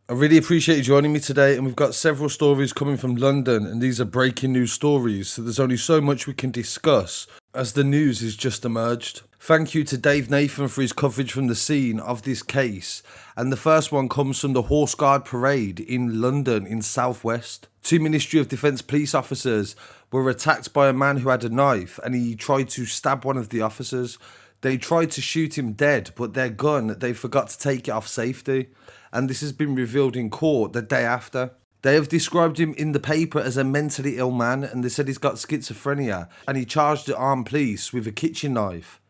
I really appreciate you joining me today, and we've got several stories coming from London, and these are breaking news stories, so there's only so much we can discuss as the news has just emerged. Thank you to Dave Nathan for his coverage from the scene of this case, and the first one comes from the Horse Guard Parade in London in Southwest. Two Ministry of Defence police officers were attacked by a man who had a knife, and he tried to stab one of the officers. They tried to shoot him dead, but their gun, they forgot to take it off safety. And this has been revealed in court the day after. They have described him in the paper as a mentally ill man, and they said he's got schizophrenia, and he charged the armed police with a kitchen knife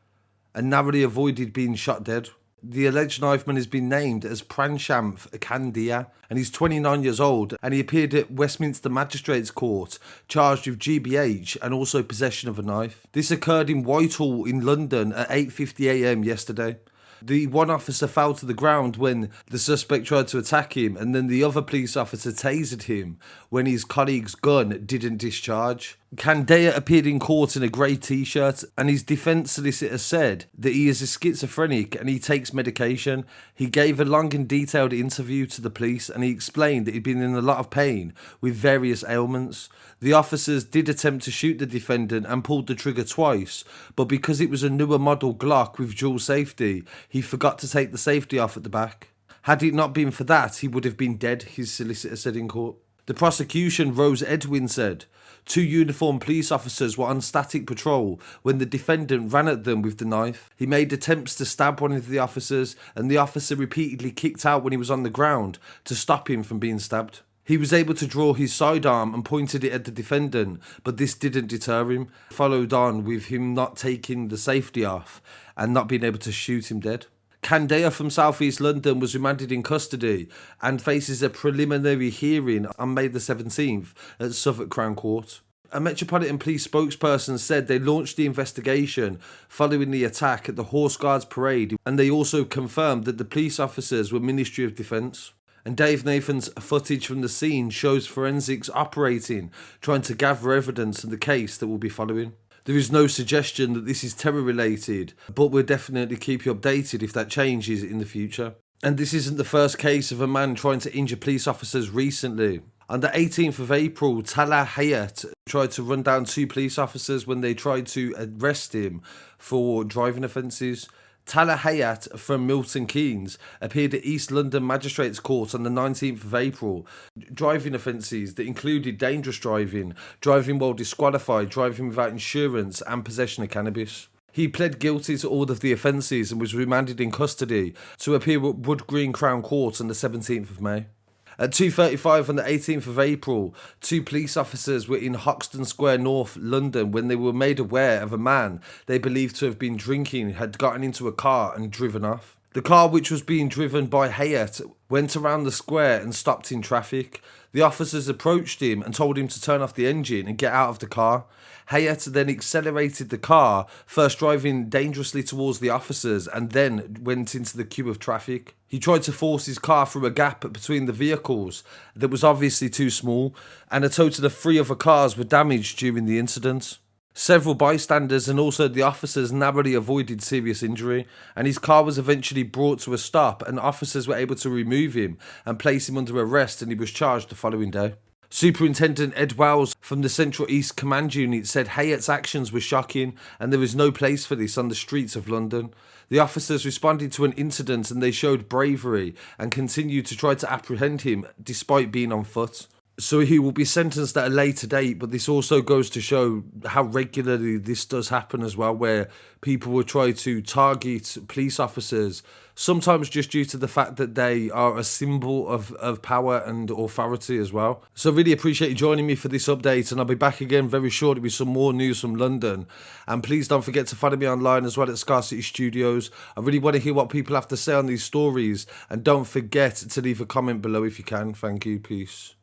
and narrowly avoided being shot dead. The alleged knifeman has been named as Prashanth Kandhaiah, and he's 29 years old, and he appeared at Westminster Magistrates Court charged with GBH and also possession of a knife. This occurred in Whitehall in London at 8:50 AM yesterday. The one officer fell to the ground when the suspect tried to attack him, and then the other police officer tasered him when his colleague's gun didn't discharge. Kandhaiah appeared in court in a grey t-shirt, and his defence solicitor said that he is a schizophrenic and he takes medication. He gave a long and detailed interview to the police, and he explained that he'd been in a lot of pain with various ailments. The officers did attempt to shoot the defendant and pulled the trigger twice, but because it was a newer model Glock with dual safety, he forgot to take the safety off at the back. Had it not been for that, he would have been dead, his solicitor said in court. The prosecution, Rose Edwin, said two uniformed police officers were on static patrol when the defendant ran at them with the knife. He made attempts to stab one of the officers, and the officer repeatedly kicked out when he was on the ground to stop him from being stabbed. He was able to draw his sidearm and pointed it at the defendant, but this didn't deter him. Followed on with him not taking the safety off and not being able to shoot him dead. Kandhaiah from South East London was remanded in custody and faces a preliminary hearing on May the 17th at Southwark Crown Court. A Metropolitan Police spokesperson said they launched the investigation following the attack at the Horse Guards Parade, and they also confirmed that the police officers were Ministry of Defence. And Dave Nathan's footage from the scene shows forensics operating, trying to gather evidence in the case that will be following. There is no suggestion that this is terror related, but we'll definitely keep you updated if that changes in the future. And this isn't the first case of a man trying to injure police officers recently. On the 18th of April, Tasered tried to run down two police officers when they tried to arrest him for driving offences. Tasered from Milton Keynes appeared at East London Magistrates Court on the 19th of April. Driving offences that included dangerous driving, driving while disqualified, driving without insurance and possession of cannabis. He pled guilty to all of the offences and was remanded in custody to appear at Wood Green Crown Court on the 17th of May. At 2:35 on the 18th of April, two police officers were in Hoxton Square, North London, when they were made aware of a man they believed to have been drinking had gotten into a car and driven off. The car, which was being driven by Hayat, went around the square and stopped in traffic. The officers approached him and told him to turn off the engine and get out of the car. Hayat then accelerated the car, first driving dangerously towards the officers and then went into the queue of traffic. He tried to force his car through a gap between the vehicles that was obviously too small, and a total of 3 other cars were damaged during the incident. Several bystanders and also the officers narrowly avoided serious injury, and his car was eventually brought to a stop, and officers were able to remove him and place him under arrest, and he was charged the following day. Superintendent Ed Wells from the Central East Command Unit said Hayat's actions were shocking and there is no place for this on the streets of London. The officers responded to an incident and they showed bravery and continued to try to apprehend him despite being on foot. So he will be sentenced at a later date, but this also goes to show how regularly this does happen as well, where people will try to target police officers, sometimes just due to the fact that they are a symbol of power and authority as well. So really appreciate you joining me for this update, and I'll be back again very shortly with some more news from London. And please don't forget to follow me online as well at Scarcity Studios. I really want to hear what people have to say on these stories, and don't forget to leave a comment below if you can. Thank you. Peace.